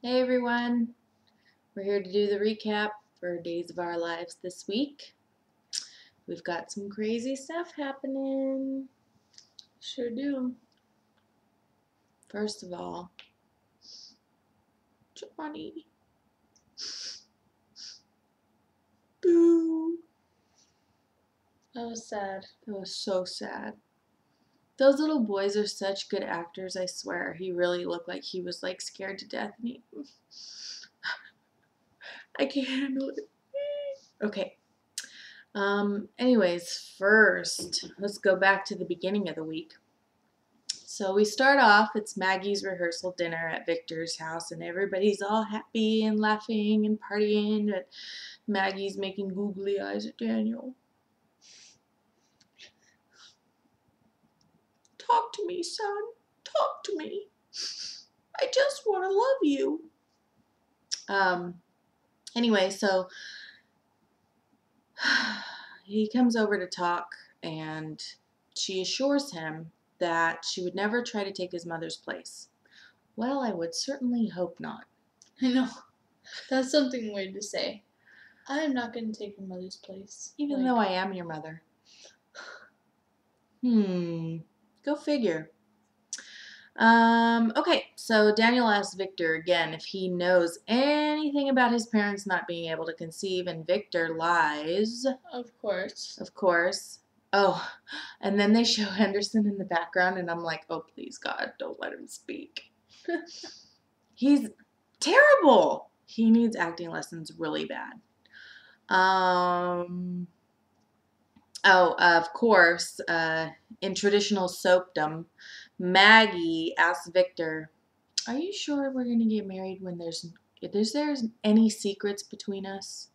Hey everyone, we're here to do the recap for Days of Our Lives this week. We've got some crazy stuff happening. Sure do. First of all, Johnny. Boo. That was sad. That was so sad. Those little boys are such good actors, I swear. He really looked like he was like scared to death and I can't handle it. Okay. Anyways, first, let's go back to the beginning of the week. So we start off, it's Maggie's rehearsal dinner at Victor's house, and everybody's all happy and laughing and partying, but Maggie's making googly eyes at Daniel. Talk to me, son. Talk to me. I just want to love you. Anyway, so he comes over to talk, and she assures him that she would never try to take his mother's place. Well, I would certainly hope not. I know. That's something weird to say. I am not going to take your mother's place. Even though I am your mother. Go figure. Okay, so Daniel asks Victor again if he knows anything about his parents not being able to conceive, and Victor lies. Of course. Of course. Oh, and then they show Henderson in the background, and I'm like, oh, please, God, don't let him speak. He's terrible. He needs acting lessons really bad. Oh, of course, in traditional soapdom, Maggie asks Victor, are you sure we're going to get married when there's any secrets between us?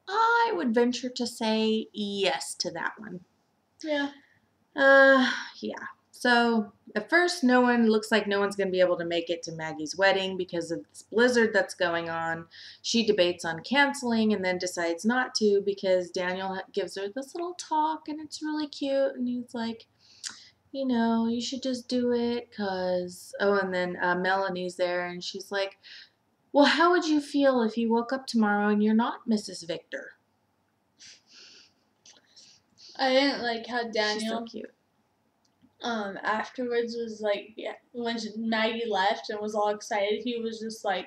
I would venture to say yes to that one. Yeah. Yeah. So at first, looks like no one's going to be able to make it to Maggie's wedding because of this blizzard that's going on. She debates on canceling and then decides not to because Daniel gives her this little talk and it's really cute. And he's like, you should just do it because, and then Melanie's there and she's like, well, how would you feel if you woke up tomorrow and you're not Mrs. Victor? I didn't like how She's Daniel, so cute. Afterwards was like, yeah, when Maggie left and was all excited, he was just like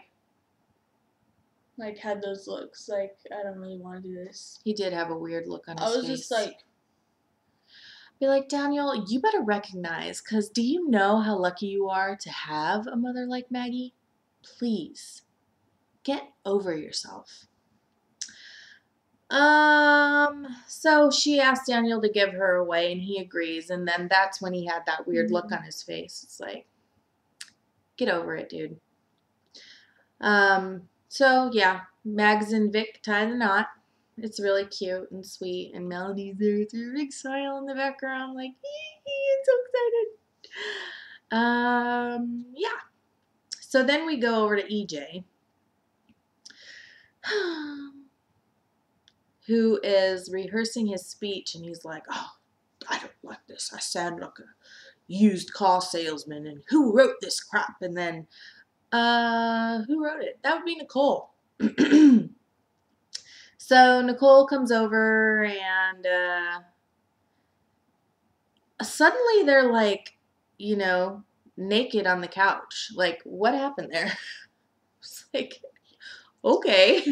had those looks, like, I don't really want to do this. He did have a weird look on his face. I was just like, be like, Daniel, you better recognize, because do you know how lucky you are to have a mother like Maggie? Please, get over yourself. So she asked Daniel to give her away, and he agrees, and then that's when he had that weird look on his face. It's like, get over it, dude. So yeah, Mags and Vic tie the knot. It's really cute and sweet, and Melody's there with her big smile in the background, like, I'm so excited. Yeah. So then we go over to EJ, who is rehearsing his speech, and he's like, oh, I don't like this. I sound like a used car salesman, and who wrote this crap? And then, who wrote it? That would be Nicole. So Nicole comes over and suddenly they're like, naked on the couch. Like, what happened there? It's like, okay.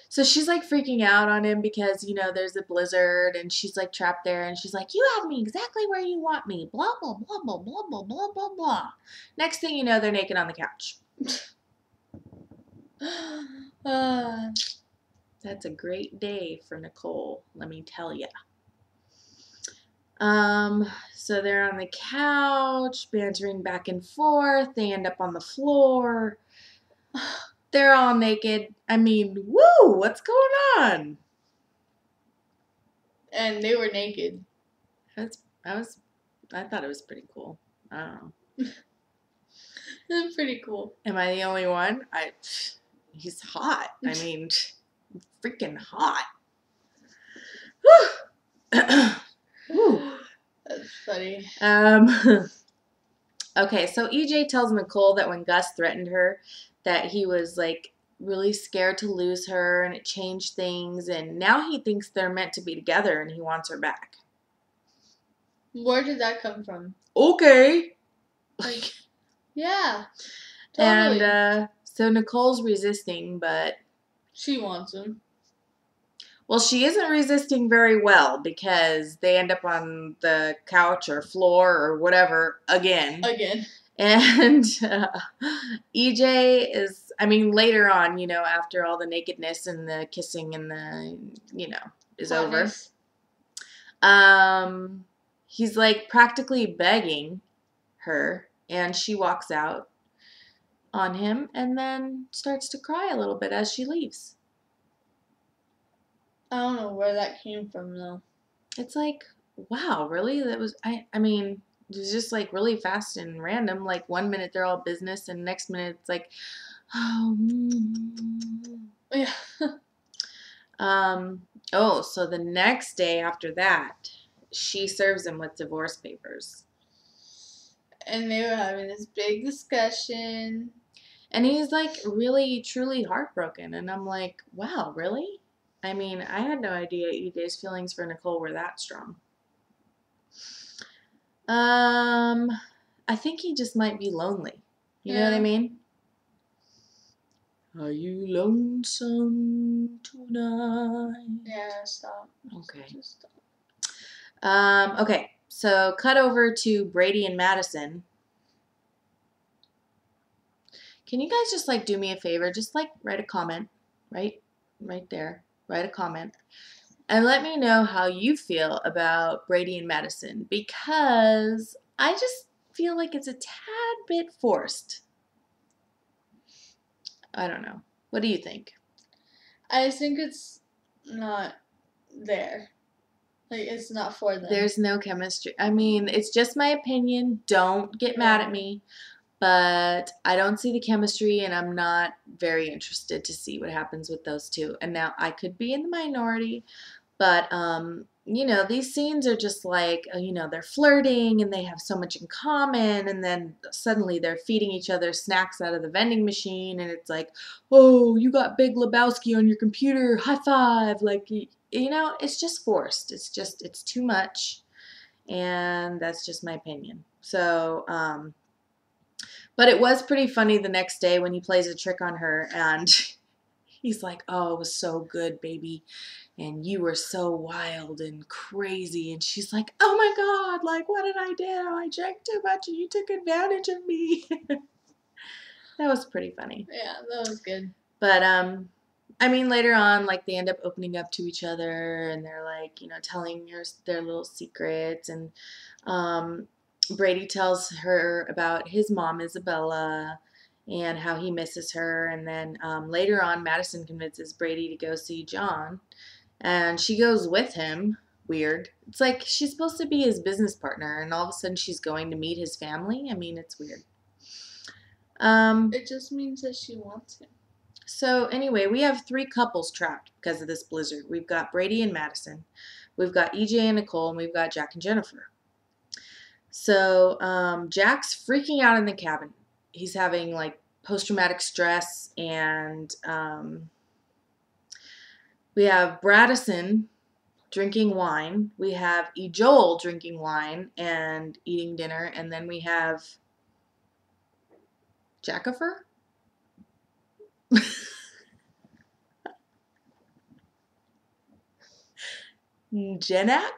So she's like freaking out on him because, there's a blizzard and she's like trapped there and she's like, you have me exactly where you want me. Blah, blah, blah, blah, blah, blah, blah, blah, blah. Next thing you know, they're naked on the couch. That's a great day for Nicole, let me tell ya. So they're on the couch, bantering back and forth. They end up on the floor. They're all naked. I mean, woo! What's going on? And they were naked. I thought it was pretty cool. I don't know. That's pretty cool. Am I the only one? He's hot. I mean, freaking hot. Woo. Funny. Okay, so EJ tells Nicole that when Gus threatened her, that he was like really scared to lose her and it changed things, and now he thinks they're meant to be together and he wants her back. Where did that come from? Okay. Like, yeah, totally. And so Nicole's resisting, but She wants him. well, she isn't resisting very well because they end up on the couch or floor or whatever again. And EJ is, I mean, later on, you know, after all the nakedness and the kissing and the, you know, is Hotness. over. He's like practically begging her, and she walks out on him and then starts to cry a little bit as she leaves. I don't know where that came from though. It's like, wow, really? That was, I mean, it was just like really fast and random. Like 1 minute they're all business, and next minute it's like, oh. Yeah. Oh, so the next day after that, she serves him with divorce papers. And they were having this big discussion. And he's like really, truly heartbroken. And I'm like, wow, really? I mean, I had no idea EJ's feelings for Nicole were that strong. I think he just might be lonely. You know what I mean? Are you lonesome tonight? Yeah, stop. Okay. Just stop. Okay, so cut over to Brady and Madison. Can you guys just like do me a favor? Just like write a comment, right there. Write a comment. And let me know how you feel about Brady and Madison, because I just feel like it's a tad bit forced. I don't know. What do you think? I think it's not there. Like, it's not for them. There's no chemistry. I mean, it's just my opinion. Don't get mad at me. But I don't see the chemistry, and I'm not very interested to see what happens with those two. And now I could be in the minority, but you know, these scenes are just like, you know, they're flirting and they have so much in common, and then suddenly they're feeding each other snacks out of the vending machine, and it's like, oh, you got Big Lebowski on your computer, high five, like, you know, it's just forced. It's too much, and that's just my opinion. So, but it was pretty funny the next day when he plays a trick on her and he's like, oh, it was so good, baby. And you were so wild and crazy. And she's like, oh my God, like, what did I do? I drank too much and you took advantage of me. That was pretty funny. Yeah, that was good. But, I mean, later on, like, they end up opening up to each other and they're like, you know, telling their little secrets. And, Brady tells her about his mom, Isabella, and how he misses her. And then later on, Madison convinces Brady to go see John, and she goes with him. Weird. It's like she's supposed to be his business partner, and all of a sudden she's going to meet his family. I mean, it's weird. It just means that she wants him. So anyway, we have 3 couples trapped because of this blizzard. We've got Brady and Madison, we've got EJ and Nicole, and we've got Jack and Jennifer. So Jack's freaking out in the cabin. He's having like post-traumatic stress, and we have Bradison drinking wine. We have Joel drinking wine and eating dinner, and then we have Jackifer. Jenak?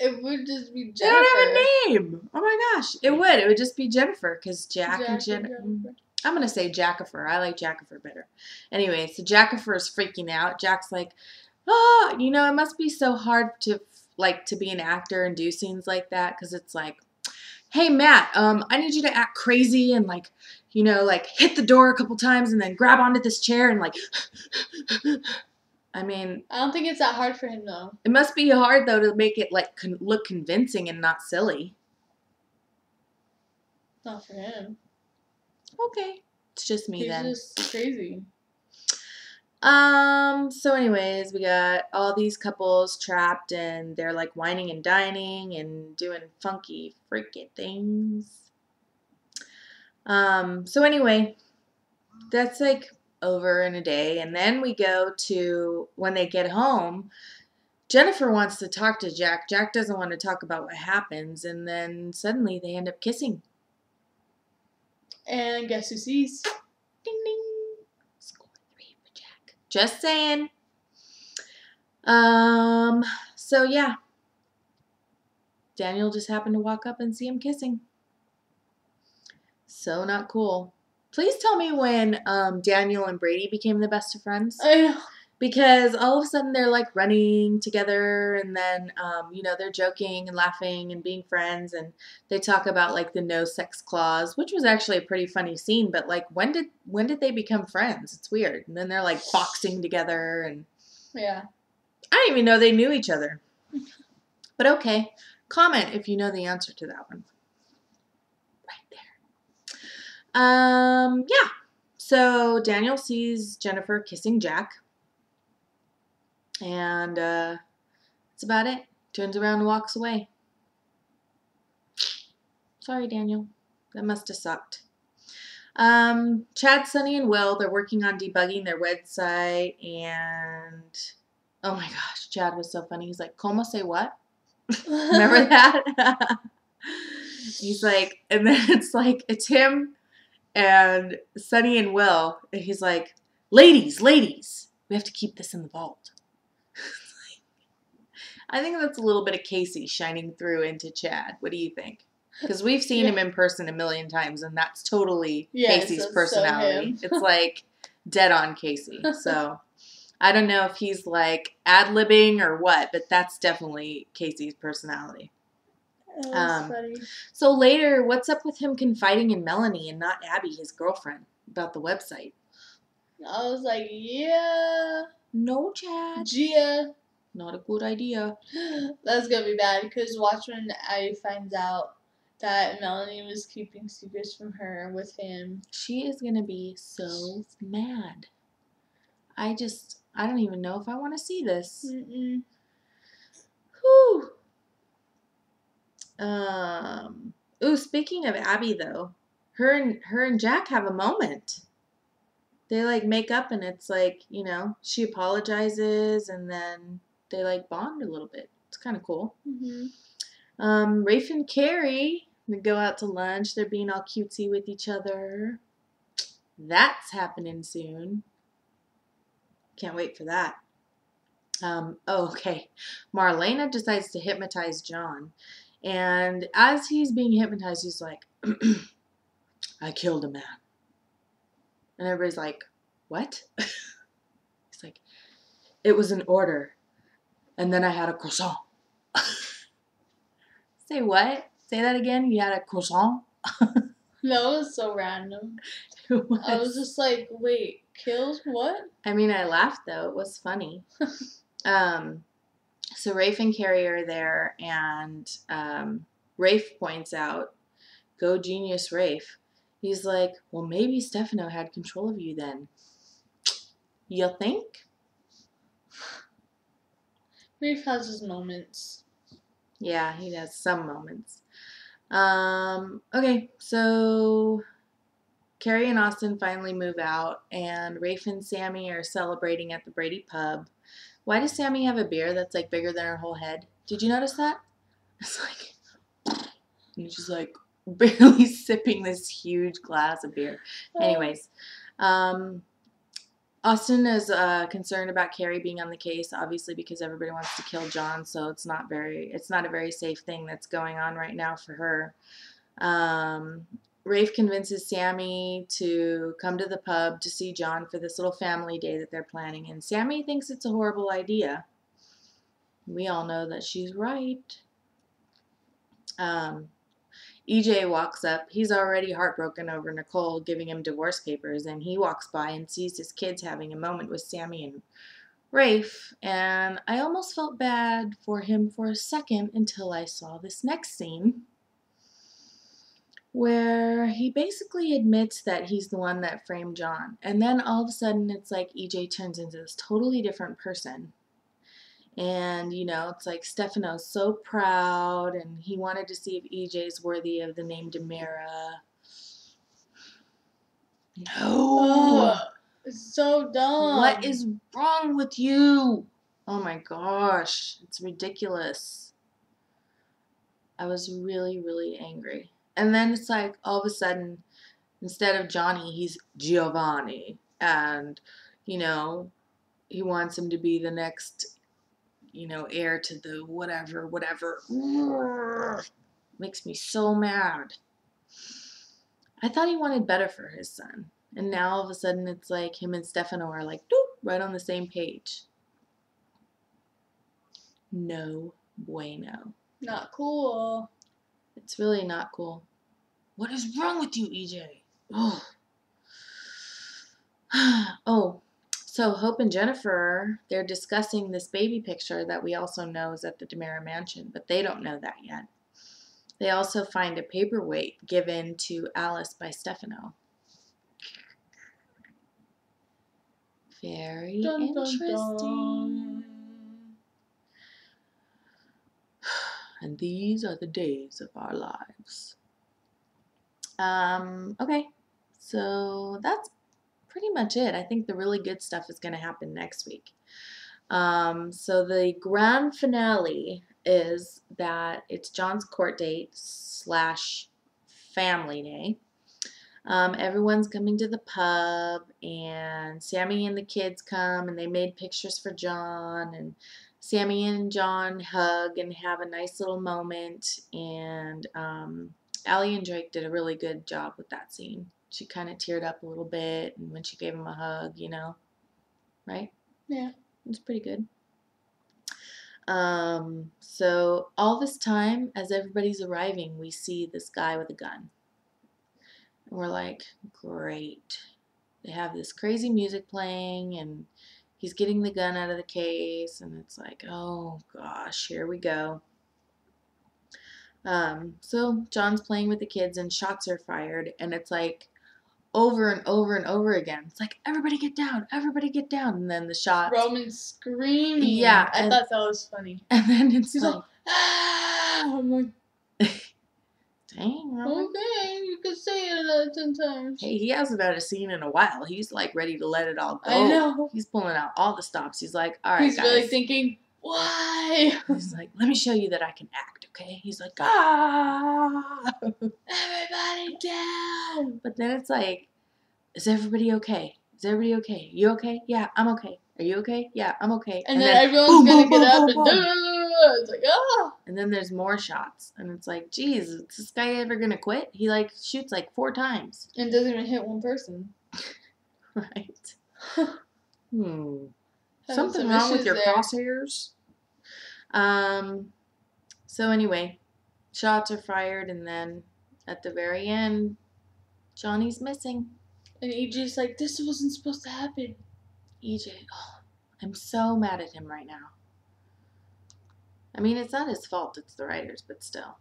It would just be Jennifer. They don't have a name. Oh my gosh. It would. It would just be Jennifer, because Jack and Jennifer. I'm going to say Jackifer. I like Jackifer better. Anyway, so Jackifer is freaking out. Jack's like, oh, you know, it must be so hard to be an actor and do scenes like that, because it's like, hey, Matt, I need you to act crazy and like, you know, like hit the door a couple times and then grab onto this chair and like, I mean, I don't think it's that hard for him though. It must be hard though to make it like look convincing and not silly. Not for him. Okay, it's just me then. He's just crazy. So anyways, we got all these couples trapped and they're like whining and dining and doing funky freaky things. So anyway, that's like over in a day. And then we go to when they get home, Jennifer wants to talk to Jack. Jack doesn't want to talk about what happens. And then suddenly they end up kissing. And guess who sees? Ding ding. Score 3 for Jack. Just saying. So yeah. Daniel just happened to walk up and see him kissing. So not cool. Please tell me when Daniel and Brady became the best of friends. I know. Because all of a sudden they're like running together and then, they're joking and laughing and being friends. And they talk about like the no sex clause, which was actually a pretty funny scene. But like, when did they become friends? It's weird. And then they're like boxing together. And Yeah. I didn't even know they knew each other. But okay. Comment if you know the answer to that one. Right there. Yeah. So Daniel sees Jennifer kissing Jack. And that's about it. Turns around and walks away. Sorry, Daniel. That must have sucked. Chad, Sunny, and Will, they're working on debugging their website. And, oh my gosh, Chad was so funny. He's like, "Como say what?" Remember that? He's like, and then it's him and Sunny and Will. And he's like, ladies, we have to keep this in the vault. I think that's a little bit of Casey shining through into Chad. What do you think? Because we've seen him in person a million times, and that's totally Casey's personality. So it's like dead on Casey. So I don't know if he's like ad-libbing or what, but that's definitely Casey's personality. That was funny. So later, what's up with him confiding in Melanie and not Abby, his girlfriend, about the website? I was like, yeah. No, Chad. Gia. Not a good idea. That's gonna be bad because watch when Abby finds out that Melanie was keeping secrets from her with him. She is gonna be so mad. I don't even know if I want to see this. Mm-mm. Whew. Ooh, speaking of Abby though, her and Jack have a moment. They like make up and it's like, she apologizes and then they like bond a little bit. It's kind of cool. Mm-hmm. Rafe and Carrie, they go out to lunch. They're being all cutesy with each other. That's happening soon. Can't wait for that. Okay. Marlena decides to hypnotize John. And as he's being hypnotized, he's like, I killed a man. And everybody's like, what? He's like, it was an order. And then I had a croissant. Say what? Say that again? You had a croissant? That was so random. I was just like, wait, killed what? I mean, I laughed though. It was funny. So Rafe and Carrie are there, and Rafe points out, go genius Rafe. He's like, well, maybe Stefano had control of you then. You think? Rafe has his moments. Yeah, he has some moments. Okay, so Carrie and Austin finally move out, and Rafe and Sammy are celebrating at the Brady pub. Why does Sammy have a beer that's like bigger than her whole head? Did you notice that? It's like, and she's like barely sipping this huge glass of beer. Anyways, Austin is concerned about Carrie being on the case, obviously because everybody wants to kill John, so it's not a very safe thing that's going on right now for her. Rafe convinces Sammy to come to the pub to see John for this little family day that they're planning, and Sammy thinks it's a horrible idea. We all know that she's right. EJ walks up. He's already heartbroken over Nicole giving him divorce papers, and he walks by and sees his kids having a moment with Sammy and Rafe, and I almost felt bad for him for a second until I saw this next scene. where he basically admits that he's the one that framed John. And then all of a sudden, it's like EJ turns into this totally different person. And, it's like Stefano's so proud, and he wanted to see if EJ's worthy of the name Demira. No! Ugh, it's so dumb. What is wrong with you? Oh my gosh, it's ridiculous. I was really, really angry. And then it's like, all of a sudden, instead of Johnny, he's Giovanni. And, he wants him to be the next, heir to the whatever. Makes me so mad. I thought he wanted better for his son. And now all of a sudden it's like him and Stefano are like, doop, right on the same page. No bueno. Not cool. It's really not cool. What is wrong with you, EJ? Oh. Oh, so Hope and Jennifer, they're discussing this baby picture that we also know is at the Demira mansion, but they don't know that yet. They also find a paperweight given to Alice by Stefano. Very Dun, interesting. dun, dun. And these are the days of our lives. Okay, so that's pretty much it. I think the really good stuff is going to happen next week. So the grand finale is that it's John's court date / family day. Everyone's coming to the pub, and Sammy and the kids come, and they made pictures for John, and Sammy and John hug and have a nice little moment, and Allie and Drake did a really good job with that scene. She kind of teared up a little bit, and when she gave him a hug, right? Yeah. It was pretty good. So all this time, as everybody's arriving, we see this guy with a gun. And we're like, great. They have this crazy music playing, and he's getting the gun out of the case, and it's like, oh gosh, here we go. So John's playing with the kids, and shots are fired, and it's like over and over and over again. It's like, everybody get down, everybody get down, and then the shots. Roman screaming. Yeah, I thought that was funny. And then it's He's like, like, ah! I'm like, dang, Roman. okay, you could say it 10 times. Hey, he hasn't had a scene in a while. He's like ready to let it all go. I know. He's pulling out all the stops. He's like, all right, He's guys. really thinking, why? He's like, let me show you that I can act, okay? He's like, ah. Everybody down. But then it's like, is everybody okay? Is everybody okay? You okay? Yeah, I'm okay. Are you okay? Yeah, I'm okay. And then everyone's going to get up and it's like, ah. And then there's more shots. And it's like, geez, is this guy ever going to quit? He like shoots like 4 times. And doesn't even hit one person. Right. Something wrong with your crosshairs? So anyway, shots are fired, and then at the very end, Johnny's missing. And EJ's like, this wasn't supposed to happen. EJ, I'm so mad at him right now. I mean, it's not his fault, it's the writers, but still.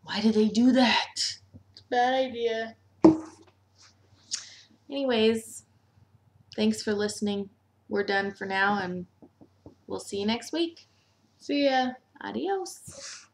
Why did they do that? It's a bad idea. Anyways, thanks for listening. We're done for now, and we'll see you next week. See ya. Adios.